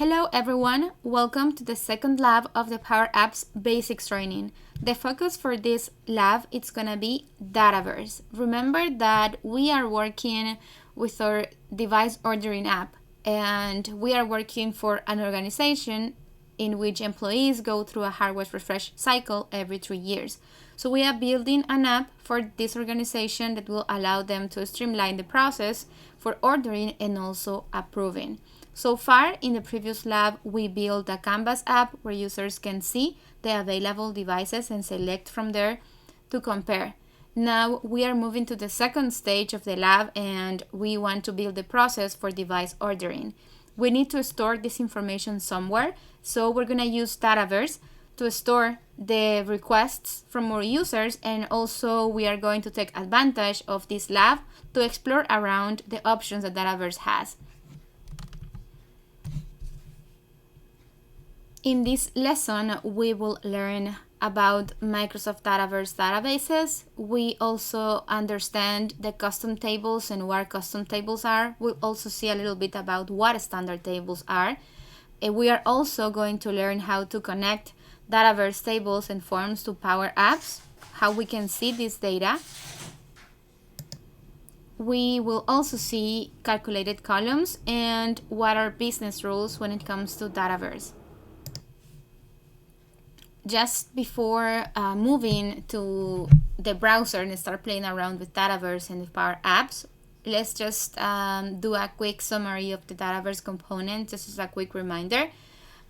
Hello everyone, welcome to the second lab of the Power Apps Basics training. The focus for this lab is gonna be Dataverse. Remember that we are working with our device ordering app and we are working for an organization in which employees go through a hardware refresh cycle every 3 years. So we are building an app for this organization that will allow them to streamline the process for ordering and also approving. So far, in the previous lab, we built a Canvas app where users can see the available devices and select from there to compare. Now we are moving to the second stage of the lab and we want to build the process for device ordering. We need to store this information somewhere, so we're going to use Dataverse to store the requests from our users, and also we are going to take advantage of this lab to explore around the options that Dataverse has. In this lesson, we will learn about Microsoft Dataverse databases. We also understand the custom tables and what custom tables are. We'll also see a little bit about what standard tables are. And we are also going to learn how to connect Dataverse tables and forms to Power Apps, how we can see this data. We will also see calculated columns and what are business rules when it comes to Dataverse. Just before moving to the browser and start playing around with Dataverse and the Power Apps, let's just do a quick summary of the Dataverse components. This is a quick reminder.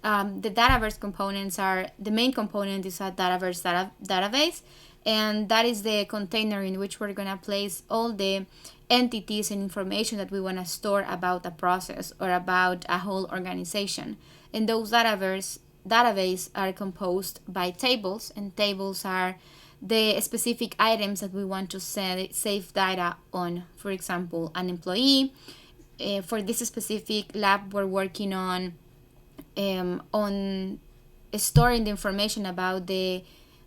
The Dataverse components are, the main component is a Dataverse database, and that is the container in which we're going to place all the entities and information that we want to store about a process or about a whole organization. And those database are composed by tables, and tables are the specific items that we want to save data on. For example, an employee. For this specific lab, we're working on storing the information about the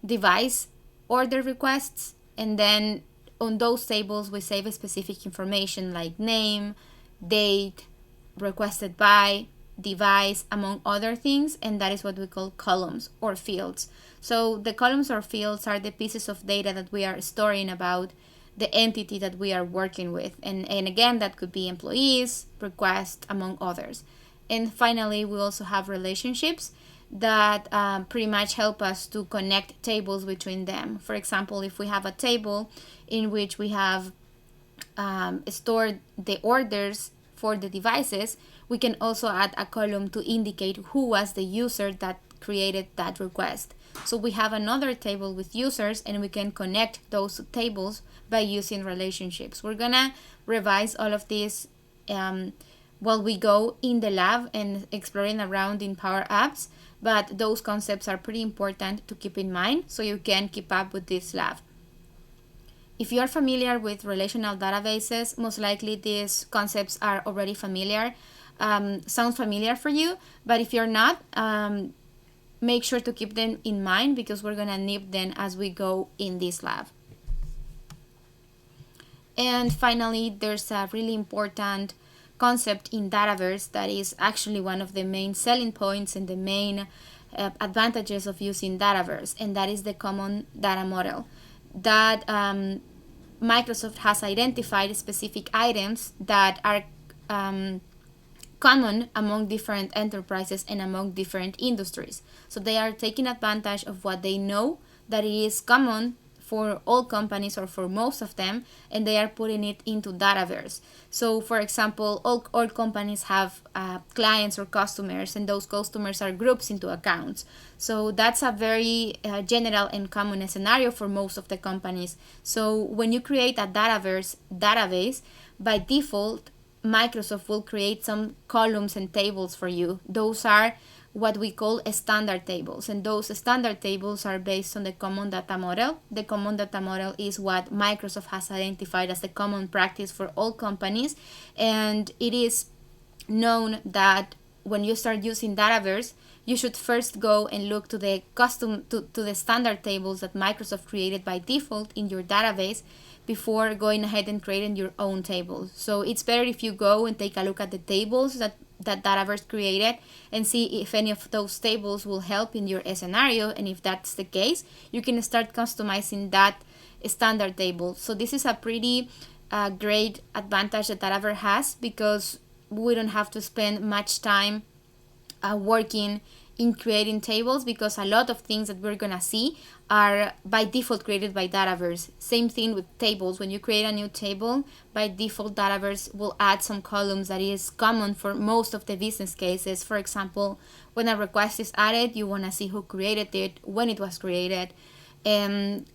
device order requests, and then on those tables we save a specific information like name, date, requested by, device, among other things, and that is what we call columns or fields. So the columns or fields are the pieces of data that we are storing about the entity that we are working with, and again, that could be employees, requests, among others. And finally, we also have relationships that pretty much help us to connect tables between them. For example, if we have a table in which we have stored the orders for the devices, we can also add a column to indicate who was the user that created that request. So we have another table with users, and we can connect those tables by using relationships. We're gonna revise all of this while we go in the lab and exploring around in Power Apps, but those concepts are pretty important to keep in mind so you can keep up with this lab. If you are familiar with relational databases, most likely these concepts are already familiar. Sounds familiar for you, but if you're not, make sure to keep them in mind because we're gonna need them as we go in this lab. And finally, there's a really important concept in Dataverse that is actually one of the main selling points and the main advantages of using Dataverse, and that is the common data model. That Microsoft has identified specific items that are common among different enterprises and among different industries. So they are taking advantage of what they know that it is common for all companies or for most of them, and they are putting it into Dataverse. So for example, all companies have clients or customers, and those customers are groups into accounts. So that's a very general and common scenario for most of the companies. So when you create a Dataverse database, by default, Microsoft will create some columns and tables for you. Those are what we call standard tables, and those standard tables are based on the common data model. The common data model is what Microsoft has identified as the common practice for all companies, and it is known that when you start using Dataverse, you should first go and look to the the standard tables that Microsoft created by default in your database before going ahead and creating your own tables. So it's better if you go and take a look at the tables that that Dataverse created and see if any of those tables will help in your scenario. And if that's the case, you can start customizing that standard table. So this is a pretty great advantage that Dataverse has, because we don't have to spend much time working in creating tables, because a lot of things that we're gonna see are by default created by Dataverse. Same thing with tables. When you create a new table, by default Dataverse will add some columns that is common for most of the business cases. For example, when a request is added, you want to see who created it, when it was created, and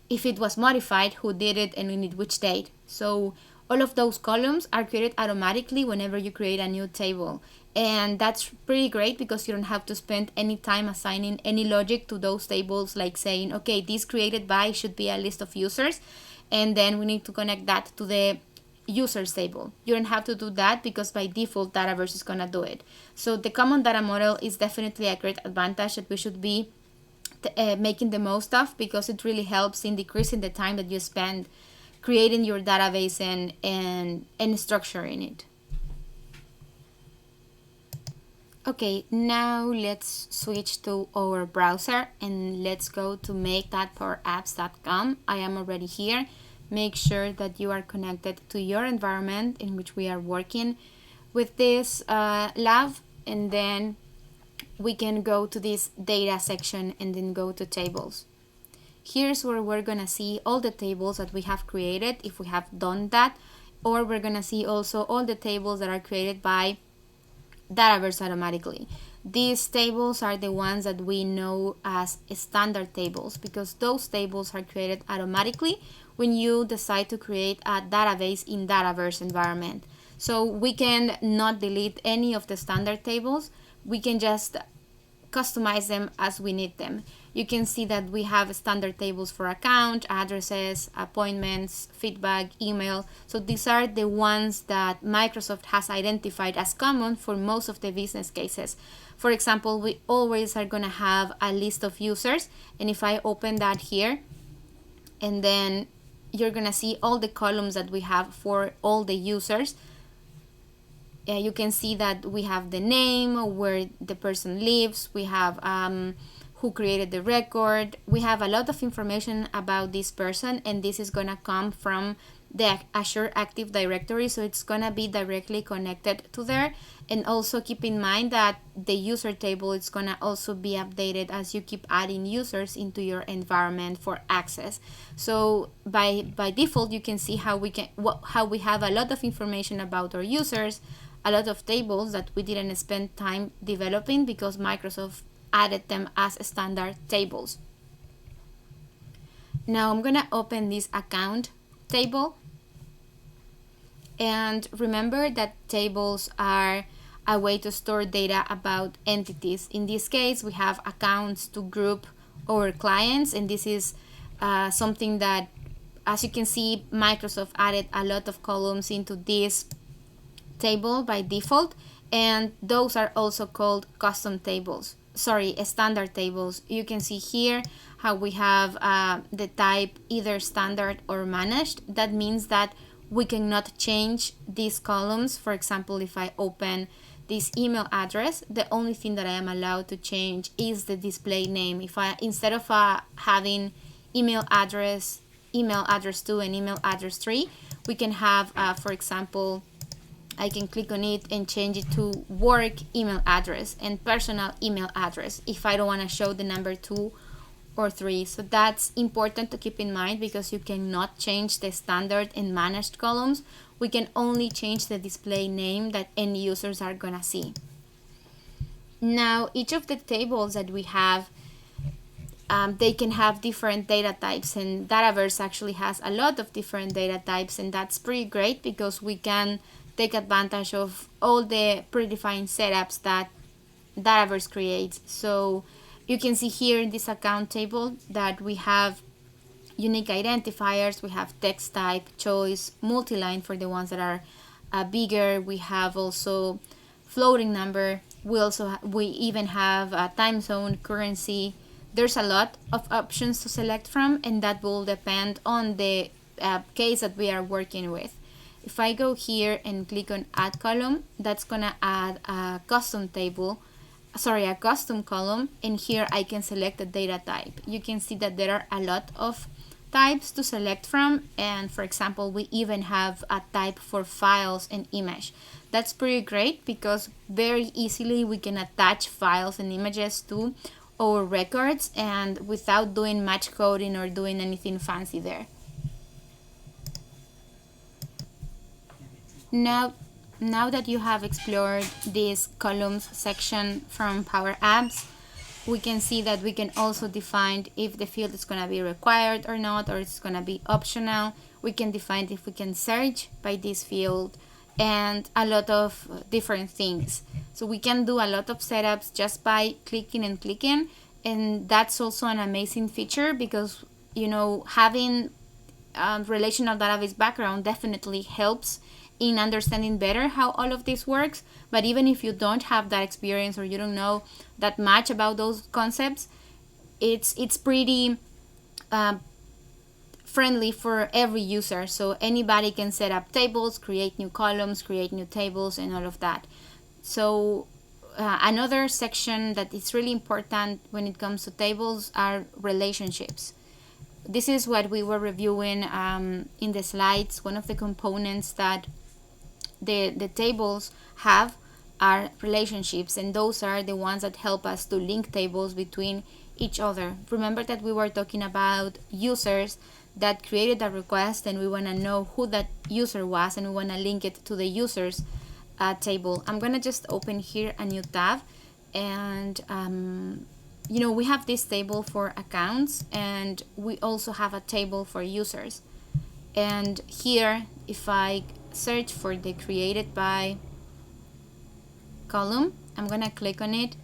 if it was modified, who did it, and in which date. So all of those columns are created automatically whenever you create a new table. And that's pretty great, because you don't have to spend any time assigning any logic to those tables, like saying, okay, this created by should be a list of users, and then we need to connect that to the users table. You don't have to do that, because by default Dataverse is gonna do it. So the common data model is definitely a great advantage that we should be making the most of, because it really helps in decreasing the time that you spend creating your database and structuring it. Okay, now let's switch to our browser and let's go to make.powerapps.com. I am already here. Make sure that you are connected to your environment in which we are working with this lab, and then we can go to this data section and then go to tables. Here's where we're gonna see all the tables that we have created if we have done that, or we're gonna see also all the tables that are created by Dataverse automatically. These tables are the ones that we know as standard tables, because those tables are created automatically when you decide to create a database in Dataverse environment. So we can not delete any of the standard tables. We can just customize them as we need them. You can see that we have standard tables for account, addresses, appointments, feedback, email. So these are the ones that Microsoft has identified as common for most of the business cases. For example, we always are going to have a list of users, and if I open that here, and then you're going to see all the columns that we have for all the users. You can see that we have the name, where the person lives, we have who created the record. We have a lot of information about this person, and this is gonna come from the Azure Active Directory, so it's gonna be directly connected to there. And also keep in mind that the user table is gonna also be updated as you keep adding users into your environment for access. So by default, you can see how we have a lot of information about our users, a lot of tables that we didn't spend time developing because Microsoft added them as standard tables. Now I'm gonna open this account table, and remember that tables are a way to store data about entities. In this case, we have accounts to group our clients, and this is something that, as you can see, Microsoft added a lot of columns into this table by default, and those are also called custom tables. Standard tables. You can see here how we have the type either standard or managed. That means that we cannot change these columns. For example, if I open this email address, the only thing that I am allowed to change is the display name. If I, instead of having email address 2 and email address 3, we can have, for example, I can click on it and change it to work email address and personal email address if I don't want to show the number 2 or 3. So that's important to keep in mind, because you cannot change the standard and managed columns. We can only change the display name that end users are gonna see. Now, each of the tables that we have, they can have different data types, and Dataverse actually has a lot of different data types, and that's pretty great because we can take advantage of all the predefined setups that Dataverse creates. So you can see here in this account table that we have unique identifiers, we have text type, choice, multi-line for the ones that are bigger. We have also floating number. We even have a time zone, currency. There's a lot of options to select from, and that will depend on the case that we are working with. If I go here and click on add column, that's gonna add a custom column, and here I can select the data type. You can see that there are a lot of types to select from, and for example, we even have a type for files and image. That's pretty great because very easily we can attach files and images to our records and without doing much coding or doing anything fancy there. Now that you have explored this columns section from Power Apps, we can see that we can also define if the field is going to be required or not, or it's going to be optional. We can define if we can search by this field and a lot of different things. So we can do a lot of setups just by clicking, and that's also an amazing feature because, you know, having relational database background definitely helps in understanding better how all of this works. But even if you don't have that experience or you don't know that much about those concepts, it's pretty friendly for every user. So anybody can set up tables, create new columns, create new tables, and all of that. So another section that is really important when it comes to tables are relationships. This is what we were reviewing in the slides. One of the components that the tables have are relationships, and those are the ones that help us to link tables between each other. Remember that we were talking about users that created a request, and we want to know who that user was, and we want to link it to the users table. I'm gonna just open here a new tab, and you know, we have this table for accounts, and we also have a table for users. And here, if I search for the created by column, I'm gonna click on it.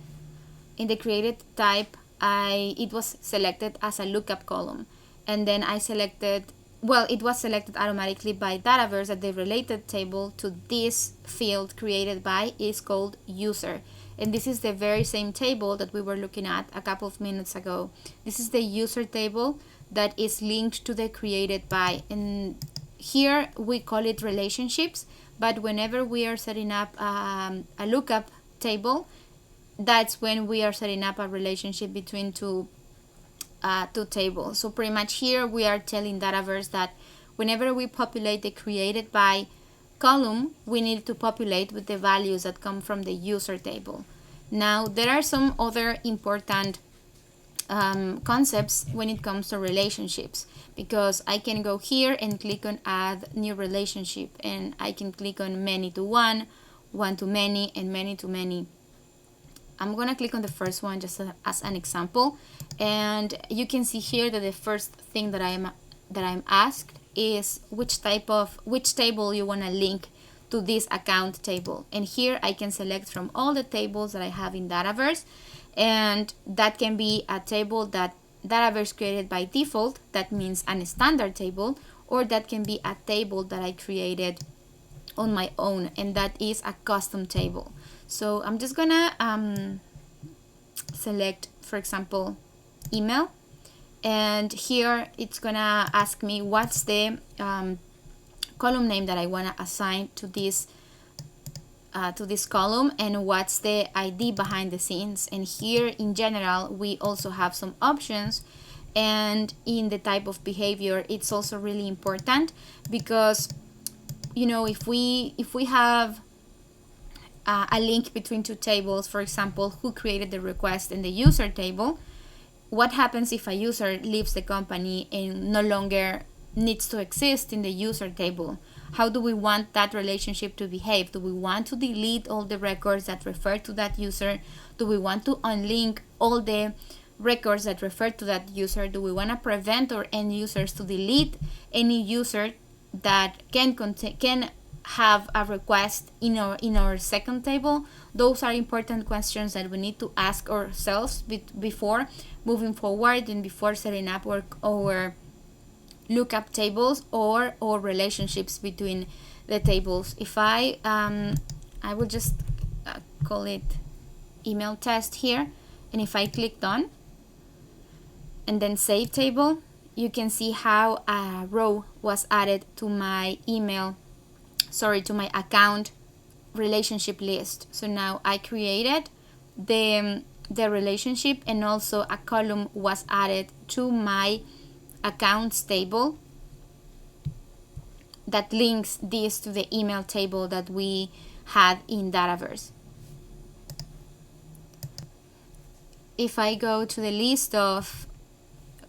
In the created type, it was selected as a lookup column, and then I selected, well, it was selected automatically by Dataverse that the related table to this field created by is called user. And this is the very same table that we were looking at a couple of minutes ago. This is the user table that is linked to the created by, and here we call it relationships. But whenever we are setting up a lookup table, that's when we are setting up a relationship between two tables. So pretty much here we are telling Dataverse that whenever we populate the created by column, we need to populate with the values that come from the user table. Now there are some other important concepts when it comes to relationships, because I can go here and click on add new relationship, and I can click on many to one, one to many, and many to many. I'm gonna click on the first one just as an example, and you can see here that the first thing that I'm asked is which table you want to link to this account table. And here I can select from all the tables that I have in Dataverse, and that can be a table that Dataverse created by default, that means a standard table, or that can be a table that I created on my own, and that is a custom table. So I'm just gonna select, for example, email, and here it's gonna ask me what's the column name that I want to assign to this column, and what's the ID behind the scenes. And here in general we also have some options, and in the type of behavior it's also really important, because you know, if we have a link between two tables, for example, who created the request in the user table, what happens if a user leaves the company and no longer needs to exist in the user table? How do we want that relationship to behave? Do we want to delete all the records that refer to that user? Do we want to unlink all the records that refer to that user? Do we want to prevent our end users to delete any user that can have a request in our second table? Those are important questions that we need to ask ourselves before moving forward and before setting up our lookup tables or relationships between the tables. If I will just call it email test here, and if I clicked on and then save table, you can see how a row was added to my email to my account relationship list. So now I created the relationship, and also a column was added to my accounts table that links this to the email table that we had in Dataverse. If I go to the list of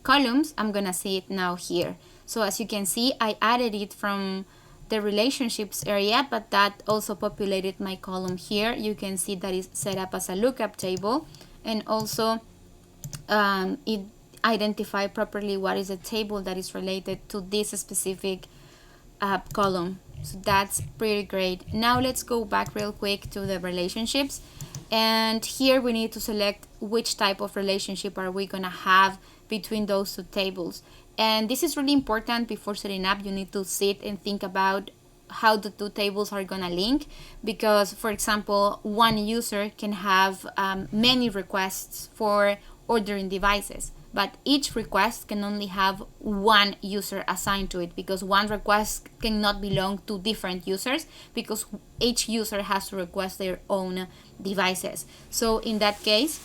columns, I'm gonna see it now here. So as you can see, I added it from the relationships area, but that also populated my column here. You can see that it's set up as a lookup table, and also it identified properly what is a table that is related to this specific column. So that's pretty great. Now let's go back real quick to the relationships, and here we need to select which type of relationship are we gonna have between those two tables. And this is really important. Before setting up, you need to sit and think about how the two tables are gonna link, because for example, one user can have many requests for ordering devices, but each request can only have one user assigned to it, because one request cannot belong to different users, because each user has to request their own devices. So in that case,